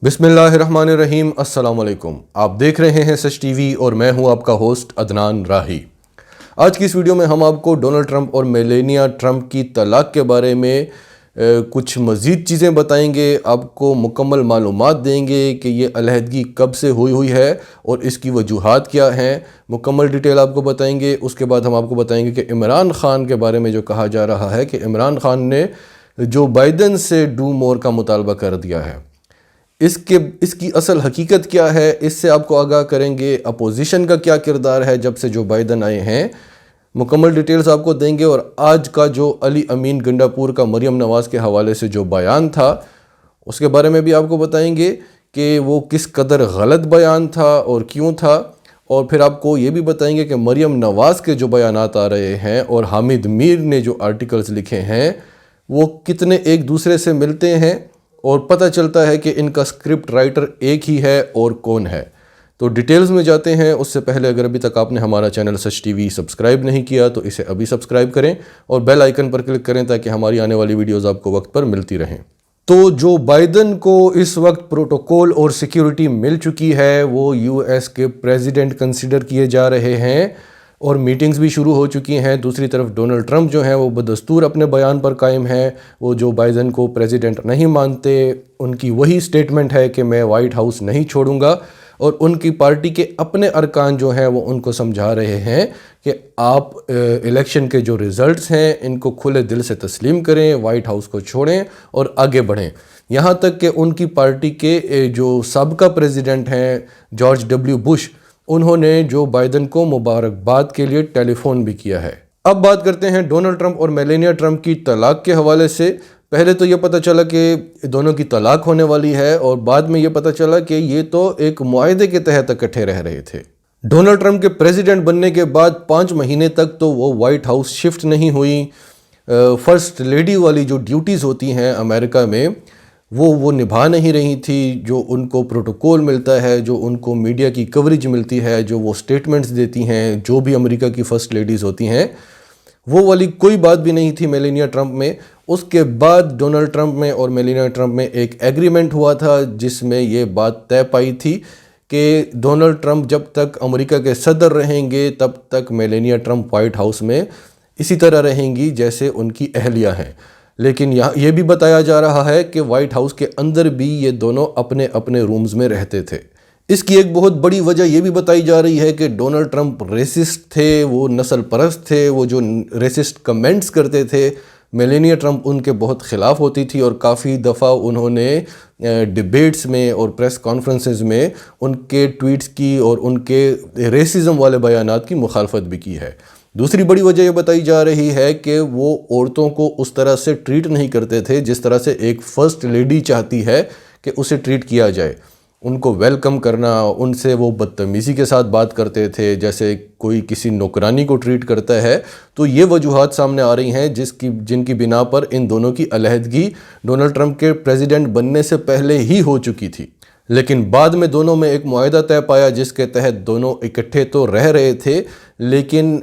बिस्मिल्लाहिर्रहमानिर्रहीम। अस्सलाम वालेकुम। आप देख रहे हैं सच टीवी और मैं हूं आपका होस्ट अदनान राही। आज की इस वीडियो में हम आपको डोनाल्ड ट्रंप और मेलेनिया ट्रंप की तलाक के बारे में कुछ मज़ीद चीज़ें बताएंगे, आपको मुकम्मल मालूमात देंगे कि ये अलहदगी कब से हुई है और इसकी वजूहात क्या हैं। मुकम्मल डिटेल आपको बताएंगे। उसके बाद हम आपको बताएंगे कि इमरान खान के बारे में जो कहा जा रहा है कि इमरान खान ने जो बाइडन से डू मोर का मुतालबा कर दिया है, इसकी असल हकीकत क्या है, इससे आपको आगाह करेंगे। अपोजिशन का क्या किरदार है जब से जो बाइडन आए हैं, मुकम्मल डिटेल्स आपको देंगे। और आज का जो अली अमीन गंडापुर का मरियम नवाज़ के हवाले से जो बयान था, उसके बारे में भी आपको बताएंगे कि वो किस कदर गलत बयान था और क्यों था। और फिर आपको ये भी बताएंगे कि मरियम नवाज़ के जो बयानात आ रहे हैं और हामिद मीर ने जो आर्टिकल्स लिखे हैं वो कितने एक दूसरे से मिलते हैं और पता चलता है कि इनका स्क्रिप्ट राइटर एक ही है और कौन है। तो डिटेल्स में जाते हैं। उससे पहले अगर अभी तक आपने हमारा चैनल सच टीवी सब्सक्राइब नहीं किया तो इसे अभी सब्सक्राइब करें और बेल आइकन पर क्लिक करें ताकि हमारी आने वाली वीडियोस आपको वक्त पर मिलती रहें। तो जो बाइडन को इस वक्त प्रोटोकॉल और सिक्योरिटी मिल चुकी है, वो यूएस के प्रेसिडेंट कंसिडर किए जा रहे हैं और मीटिंग्स भी शुरू हो चुकी हैं। दूसरी तरफ डोनाल्ड ट्रंप जो हैं वो बदस्तूर अपने बयान पर कायम हैं। वो जो बाइडन को प्रेसिडेंट नहीं मानते, उनकी वही स्टेटमेंट है कि मैं वाइट हाउस नहीं छोड़ूंगा। और उनकी पार्टी के अपने अरकान जो हैं वो उनको समझा रहे हैं कि आप इलेक्शन के जो रिज़ल्ट्स हैं इनको खुले दिल से तस्लीम करें, वाइट हाउस को छोड़ें और आगे बढ़ें। यहाँ तक कि उनकी पार्टी के जो साबका प्रेसिडेंट हैं जॉर्ज डब्ल्यू बुश, उन्होंने जो बाइडन को मुबारकबाद के लिए टेलीफोन भी किया है। अब बात करते हैं डोनाल्ड ट्रंप और मेलेनिया ट्रंप की तलाक के हवाले से। पहले तो ये पता चला कि दोनों की तलाक होने वाली है और बाद में ये पता चला कि ये तो एक मुआहदे के तहत इकट्ठे रह रहे थे। डोनाल्ड ट्रंप के प्रेसिडेंट बनने के बाद 5 महीने तक तो वो वाइट हाउस शिफ्ट नहीं हुई। फर्स्ट लेडी वाली जो ड्यूटीज़ होती हैं अमेरिका में वो निभा नहीं रही थी। जो उनको प्रोटोकॉल मिलता है, जो उनको मीडिया की कवरेज मिलती है, जो वो स्टेटमेंट्स देती हैं, जो भी अमेरिका की फ़र्स्ट लेडीज़ होती हैं, वो वाली कोई बात भी नहीं थी मेलेनिया ट्रंप में। उसके बाद डोनाल्ड ट्रंप में और मेलेनिया ट्रंप में एक एग्रीमेंट हुआ था जिसमें ये बात तय पाई थी कि डोनाल्ड ट्रंप जब तक अमेरिका के सदर रहेंगे तब तक मेलेनिया ट्रंप वाइट हाउस में इसी तरह रहेंगी जैसे उनकी अहलिया हैं। लेकिन यहाँ ये भी बताया जा रहा है कि वाइट हाउस के अंदर भी ये दोनों अपने अपने रूम्स में रहते थे। इसकी एक बहुत बड़ी वजह ये भी बताई जा रही है कि डोनाल्ड ट्रंप रेसिस्ट थे, वो नस्ल परस्त थे। वो जो रेसिस्ट कमेंट्स करते थे, मेलेनिया ट्रंप उनके बहुत ख़िलाफ़ होती थी और काफ़ी दफ़ा उन्होंने डिबेट्स में और प्रेस कॉन्फ्रेंसेस में उनके ट्वीट्स की और उनके रेसिज्म वाले बयानात की मुखालफत भी की है। दूसरी बड़ी वजह ये बताई जा रही है कि वो औरतों को उस तरह से ट्रीट नहीं करते थे जिस तरह से एक फ़र्स्ट लेडी चाहती है कि उसे ट्रीट किया जाए। उनको वेलकम करना, उनसे वो बदतमीज़ी के साथ बात करते थे जैसे कोई किसी नौकरानी को ट्रीट करता है। तो ये वजूहात सामने आ रही हैं जिनकी बिना पर इन दोनों की अलहदगी डोनाल्ड ट्रंप के प्रेसिडेंट बनने से पहले ही हो चुकी थी। लेकिन बाद में दोनों में एक मुआहदा तय पाया जिसके तहत दोनों इकट्ठे तो रह रहे थे, लेकिन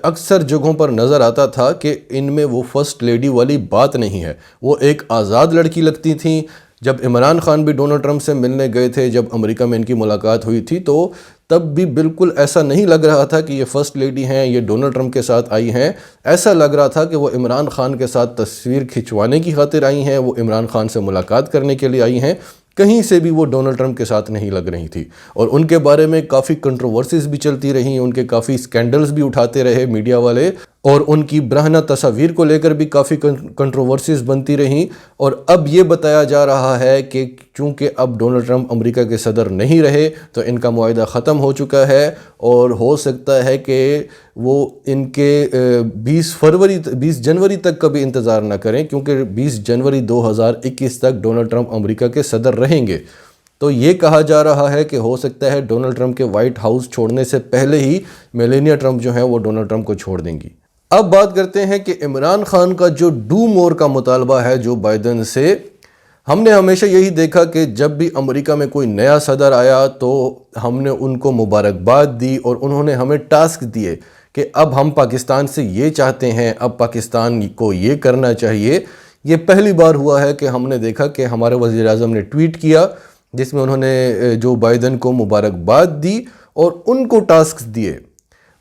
अक्सर जगहों पर नज़र आता था कि इनमें वो फर्स्ट लेडी वाली बात नहीं है। वो एक आज़ाद लड़की लगती थी। जब इमरान खान भी डोनाल्ड ट्रंप से मिलने गए थे, जब अमेरिका में इनकी मुलाकात हुई थी, तो तब भी बिल्कुल ऐसा नहीं लग रहा था कि ये फ़र्स्ट लेडी हैं, ये डोनाल्ड ट्रंप के साथ आई हैं। ऐसा लग रहा था कि वो इमरान खान के साथ तस्वीर खिंचवाने की खातिर आई हैं, वो इमरान खान से मुलाकात करने के लिए आई हैं। कहीं से भी वो डोनाल्ड ट्रंप के साथ नहीं लग रही थी। और उनके बारे में काफ़ी कंट्रोवर्सीज भी चलती रहीं, उनके काफ़ी स्कैंडल्स भी उठाते रहे मीडिया वाले और उनकी ब्राहना तस्वीर को लेकर भी काफ़ी कंट्रोवर्सीज बनती रहीं। और अब ये बताया जा रहा है कि चूँकि अब डोनाल्ड ट्रंप अमेरिका के सदर नहीं रहे तो इनका मुआहदा ख़त्म हो चुका है और हो सकता है कि वो इनके 20 जनवरी तक का भी इंतज़ार ना करें, क्योंकि 20 जनवरी 2021 तक डोनाल्ड ट्रंप अमेरिका के सदर रहेंगे। तो ये कहा जा रहा है कि हो सकता है डोनाल्ड ट्रंप के वाइट हाउस छोड़ने से पहले ही मेलेनिया ट्रंप जो है वो डोनाल्ड ट्रंप को छोड़ देंगी। अब बात करते हैं कि इमरान खान का जो डू मोर का मुतालबा है जो बाइडन से, हमने हमेशा यही देखा कि जब भी अमेरिका में कोई नया सदर आया तो हमने उनको मुबारकबाद दी और उन्होंने हमें टास्क दिए कि अब हम पाकिस्तान से ये चाहते हैं, अब पाकिस्तान को ये करना चाहिए। ये पहली बार हुआ है कि हमने देखा कि हमारे वज़ीर आज़म ने ट्वीट किया, जिस में उन्होंने जो बाइडन को मुबारकबाद दी और उनको टास्क दिए।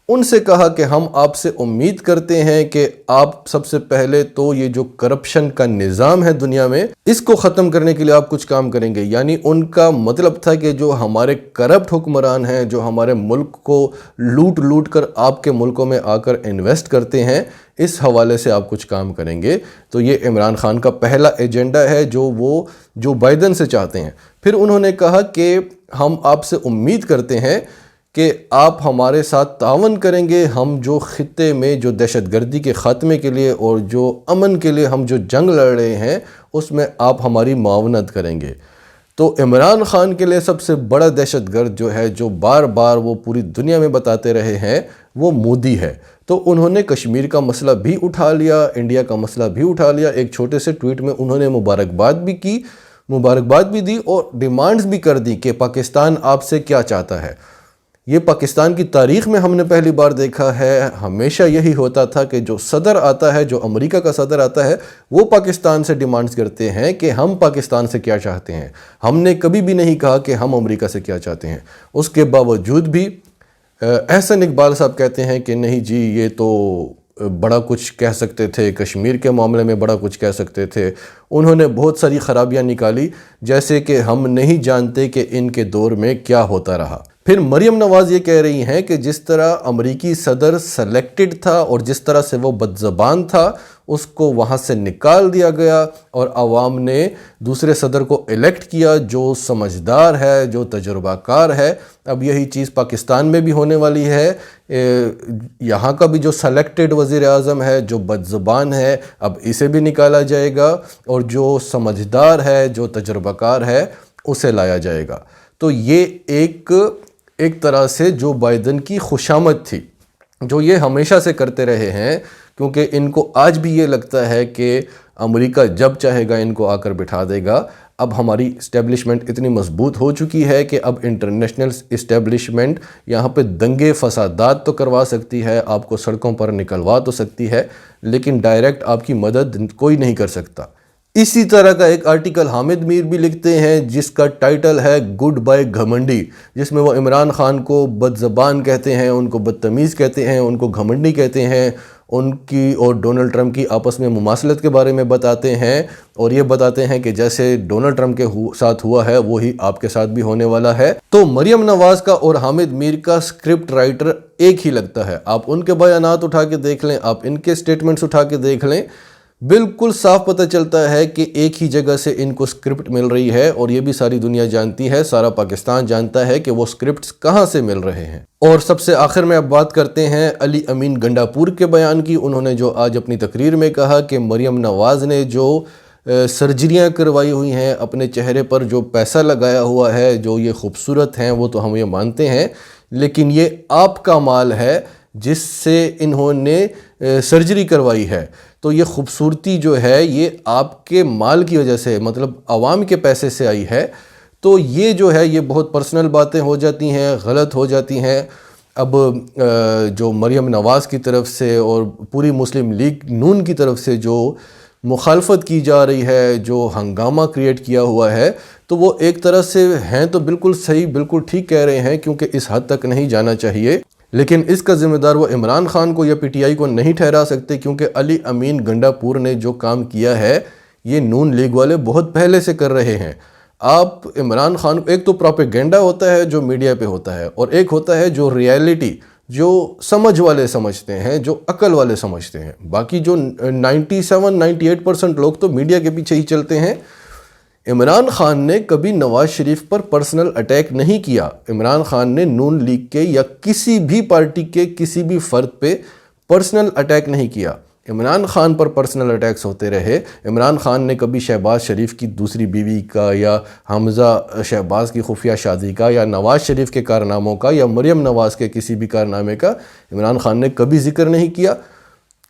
उनसे कहा कि हम आपसे उम्मीद करते हैं कि आप सबसे पहले तो ये जो करप्शन का निज़ाम है दुनिया में, इसको ख़त्म करने के लिए आप कुछ काम करेंगे। यानी उनका मतलब था कि जो हमारे करप्ट हुक्मरान हैं, जो हमारे मुल्क को लूट लूट कर आपके मुल्कों में आकर इन्वेस्ट करते हैं, इस हवाले से आप कुछ काम करेंगे। तो ये इमरान खान का पहला एजेंडा है जो वो जो बाइडन से चाहते हैं। फिर उन्होंने कहा कि हम आपसे उम्मीद करते हैं कि आप हमारे साथ तावन करेंगे। हम जो खित्ते में जो दहशतगर्दी के ख़ात्मे के लिए और जो अमन के लिए हम जो जंग लड़ रहे हैं, उसमें आप हमारी मावनत करेंगे। तो इमरान खान के लिए सबसे बड़ा दहशतगर्द जो है, जो बार बार वो पूरी दुनिया में बताते रहे हैं, वो मोदी है। तो उन्होंने कश्मीर का मसला भी उठा लिया, इंडिया का मसला भी उठा लिया। एक छोटे से ट्वीट में उन्होंने मुबारकबाद भी दी और डिमांड्स भी कर दी कि पाकिस्तान आपसे क्या चाहता है। ये पाकिस्तान की तारीख़ में हमने पहली बार देखा है। हमेशा यही होता था कि जो सदर आता है, जो अमेरिका का सदर आता है, वो पाकिस्तान से डिमांड्स करते हैं कि हम पाकिस्तान से क्या चाहते हैं। हमने कभी भी नहीं कहा कि हम अमेरिका से क्या चाहते हैं। उसके बावजूद भी एहसन इकबाल साहब कहते हैं कि नहीं जी, ये तो बड़ा कुछ कह सकते थे, कश्मीर के मामले में बड़ा कुछ कह सकते थे। उन्होंने बहुत सारी खराबियां निकाली, जैसे कि हम नहीं जानते कि इनके दौर में क्या होता रहा। फिर मरियम नवाज़ ये कह रही हैं कि जिस तरह अमरीकी सदर सेलेक्टेड था और जिस तरह से वो बदज़बान था, उसको वहाँ से निकाल दिया गया और आवाम ने दूसरे सदर को इलेक्ट किया जो समझदार है, जो तजुर्बाकार है। अब यही चीज़ पाकिस्तान में भी होने वाली है। यहाँ का भी जो सेलेक्टेड वज़ीर आज़म है, जो बदज़बान है, अब इसे भी निकाला जाएगा और जो समझदार है, जो तजुर्बाकार है, उसे लाया जाएगा। तो ये एक तरह से जो बाइडन की खुशामद थी, जो ये हमेशा से करते रहे हैं, क्योंकि इनको आज भी ये लगता है कि अमेरिका जब चाहेगा इनको आकर बिठा देगा। अब हमारी इस्टेब्लिशमेंट इतनी मजबूत हो चुकी है कि अब इंटरनेशनल इस्टेब्लिशमेंट यहाँ पे दंगे फसादात तो करवा सकती है, आपको सड़कों पर निकलवा तो सकती है, लेकिन डायरेक्ट आपकी मदद कोई नहीं कर सकता। इसी तरह का एक आर्टिकल हामिद मीर भी लिखते हैं जिसका टाइटल है गुड बाय घमंडी, जिसमें वो इमरान खान को बदज़बान कहते हैं, उनको बदतमीज़ कहते हैं, उनको घमंडी कहते हैं, उनकी और डोनाल्ड ट्रंप की आपस में मुमासलत के बारे में बताते हैं और ये बताते हैं कि जैसे डोनाल्ड ट्रंप के साथ हुआ है वही आपके साथ भी होने वाला है। तो मरियम नवाज़ का और हामिद मीर का स्क्रिप्ट राइटर एक ही लगता है। आप उनके बयानात उठा के देख लें, आप इनके स्टेटमेंट्स उठा के देख लें, बिल्कुल साफ पता चलता है कि एक ही जगह से इनको स्क्रिप्ट मिल रही है और ये भी सारी दुनिया जानती है, सारा पाकिस्तान जानता है कि वो स्क्रिप्ट्स कहाँ से मिल रहे हैं। और सबसे आखिर में अब बात करते हैं अली अमीन गंडापुर के बयान की। उन्होंने जो आज अपनी तकरीर में कहा कि मरियम नवाज़ ने जो सर्जरियाँ करवाई हुई हैं, अपने चेहरे पर जो पैसा लगाया हुआ है, जो ये खूबसूरत हैं, वो तो हम ये मानते हैं, लेकिन ये आपका माल है जिससे इन्होंने सर्जरी करवाई है। तो ये खूबसूरती जो है ये आपके माल की वजह से, मतलब आवाम के पैसे से आई है। तो ये जो है ये बहुत पर्सनल बातें हो जाती हैं, गलत हो जाती हैं। अब जो मरियम नवाज़ की तरफ से और पूरी मुस्लिम लीग नून की तरफ से जो मुखालफत की जा रही है, जो हंगामा क्रिएट किया हुआ है, तो वो एक तरह से हैं तो बिल्कुल सही, बिल्कुल ठीक कह रहे हैं, क्योंकि इस हद तक नहीं जाना चाहिए। लेकिन इसका ज़िम्मेदार वो इमरान खान को या पीटीआई को नहीं ठहरा सकते, क्योंकि अली अमीन गंडापुर ने जो काम किया है ये नून लीग वाले बहुत पहले से कर रहे हैं। आप इमरान खान को, एक तो प्रोपेगेंडा होता है जो मीडिया पे होता है और एक होता है जो रियलिटी, जो समझ वाले समझते हैं, जो अकल वाले समझते हैं। बाकी जो 97-98% लोग तो मीडिया के पीछे ही चलते हैं। इमरान खान ने कभी नवाज शरीफ पर पर्सनल अटैक नहीं किया। इमरान खान ने नून लीग के या किसी भी पार्टी के किसी भी फ़र्द पे पर्सनल अटैक नहीं किया। इमरान खान पर पर्सनल अटैक्स होते रहे। इमरान खान ने कभी शहबाज शरीफ की दूसरी बीवी का या हमज़ा शहबाज की खुफिया शादी का या नवाज शरीफ के कारनामों का या मरियम नवाज़ के किसी भी कारनामे का इमरान खान ने कभी जिक्र नहीं किया।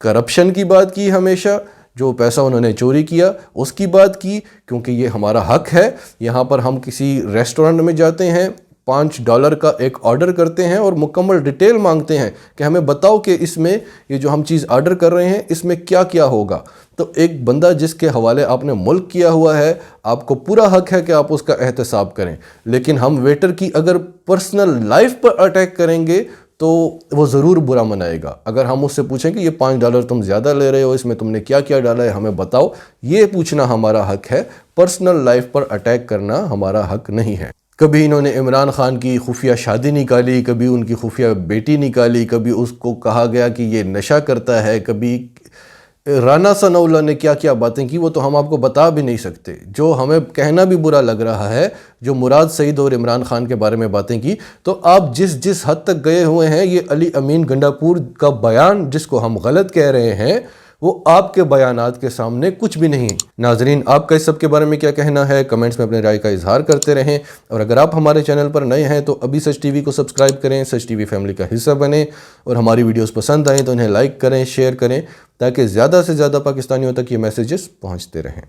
करप्शन की बात की हमेशा, जो पैसा उन्होंने चोरी किया उसकी बात की, क्योंकि ये हमारा हक है। यहाँ पर हम किसी रेस्टोरेंट में जाते हैं, $5 का एक ऑर्डर करते हैं और मुकम्मल डिटेल मांगते हैं कि हमें बताओ कि इसमें ये जो हम चीज़ ऑर्डर कर रहे हैं इसमें क्या क्या होगा। تو ایک بندہ جس کے حوالے آپ نے ملک کیا ہوا ہے، آپ کو پورا حق ہے کہ آپ اس کا احتساب کریں، لیکن ہم ویٹر کی اگر پرسنل لائف پر اٹیک کریں گے تو وہ ضرور برا منائے گا۔ اگر ہم اس سے پوچھیں کہ یہ $5 تم زیادہ لے رہے ہو، اس میں تم نے کیا کیا ڈالا ہے ہمیں بتاؤ، یہ پوچھنا ہمارا حق ہے، پرسنل لائف پر اٹیک کرنا ہمارا حق نہیں ہے۔ کبھی انہوں نے عمران خان کی خفیہ شادی نکالی، کبھی ان کی خفیہ بیٹی نکالی، کبھی اس کو کہا گیا کہ یہ نشہ کرتا ہے، کبھی رانا ثناء اللہ نے کیا کیا باتیں کی، وہ تو ہم آپ کو بتا بھی نہیں سکتے۔ جو ہمیں کہنا بھی برا لگ رہا ہے، جو مراد سعید اور عمران خان کے بارے میں باتیں کی، تو آپ جس حد تک گئے ہوئے ہیں، یہ علی امین گنڈاپور کا بیان جس کو ہم غلط کہہ رہے ہیں، وہ آپ کے بیانات کے سامنے کچھ بھی نہیں۔ ناظرین، آپ کا اس سب کے بارے میں کیا کہنا ہے؟ کمنٹس میں اپنے رائے کا اظہار کرتے رہیں، اور اگر آپ ہمارے چینل پر نئے ہیں تو ابھی سچ ٹی وی کو سبسکرائب کریں، سچ ٹی وی فیملی کا حصہ بنیں، اور ہماری ویڈیوز پسند آئیں تو انہیں لائک کریں، شیئر کریں، تاکہ زیادہ سے زیادہ پاکستانیوں تک یہ میسیجز پہنچتے رہیں۔